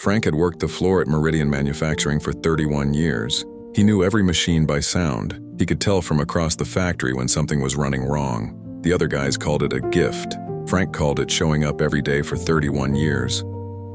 Frank had worked the floor at Meridian Manufacturing for 31 years. He knew every machine by sound. He could tell from across the factory when something was running wrong. The other guys called it a gift. Frank called it showing up every day for 31 years.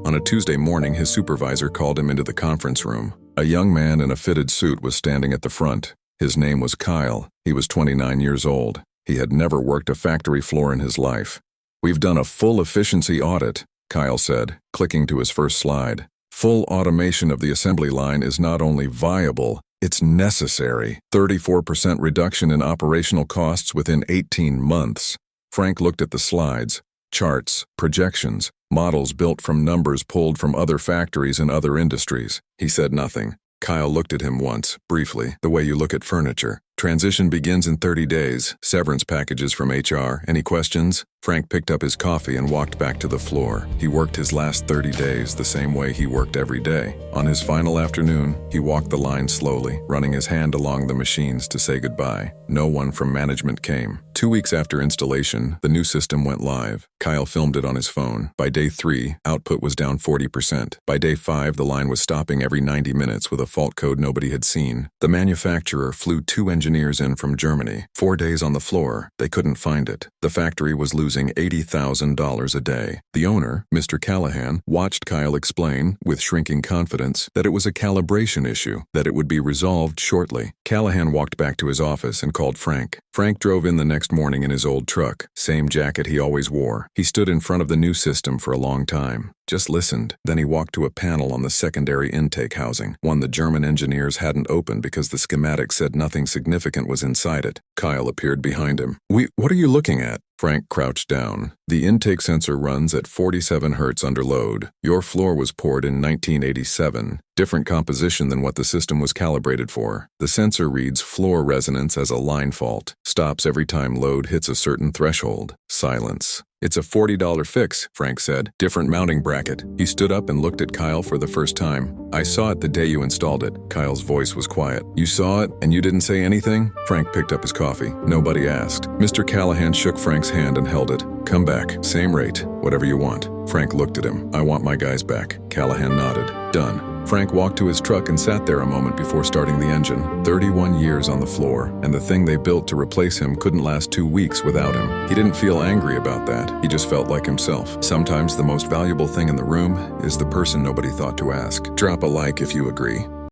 On a Tuesday morning, his supervisor called him into the conference room. A young man in a fitted suit was standing at the front. His name was Kyle. He was 29 years old. He had never worked a factory floor in his life. "We've done a full efficiency audit," Kyle said, clicking to his first slide. "Full automation of the assembly line is not only viable, it's necessary. 34% reduction in operational costs within 18 months. Frank looked at the slides, charts, projections, models built from numbers pulled from other factories and other industries. He said nothing. Kyle looked at him once, briefly, the way you look at furniture. "Transition begins in 30 days. Severance packages from HR. Any questions?" Frank picked up his coffee and walked back to the floor. He worked his last 30 days the same way he worked every day. On his final afternoon, he walked the line slowly, running his hand along the machines to say goodbye. No one from management came. 2 weeks after installation, the new system went live. Kyle filmed it on his phone. By day 3, output was down 40%. By day 5, the line was stopping every 90 minutes with a fault code nobody had seen. The manufacturer flew 2 engineers in from Germany. 4 days on the floor, they couldn't find it. The factory was losing $80,000 a day. The owner, Mr. Callahan, watched Kyle explain, with shrinking confidence, that it was a calibration issue, that it would be resolved shortly. Callahan walked back to his office and called Frank. Frank drove in the next morning in his old truck, same jacket he always wore. He stood in front of the new system for a long time. Just listened. Then he walked to a panel on the secondary intake housing, one the German engineers hadn't opened because the schematic said nothing significant was inside it. Kyle appeared behind him. What are you looking at?" Frank crouched down. "The intake sensor runs at 47 Hz under load. Your floor was poured in 1987. Different composition than what the system was calibrated for. The sensor reads floor resonance as a line fault. Stops every time load hits a certain threshold." Silence. "It's a $40 fix," Frank said. "Different mounting bracket." He stood up and looked at Kyle for the first time. "I saw it the day you installed it." Kyle's voice was quiet. "You saw it and you didn't say anything?" Frank picked up his coffee. Nobody asked. Mr. Callahan shook Frank's hand and held it. "Come back. Same rate. Whatever you want." Frank looked at him. "I want my guys back." Callahan nodded. "Done." Frank walked to his truck and sat there a moment before starting the engine. 31 years on the floor, and the thing they built to replace him couldn't last 2 weeks without him. He didn't feel angry about that. He just felt like himself. Sometimes the most valuable thing in the room is the person nobody thought to ask. Drop a like if you agree.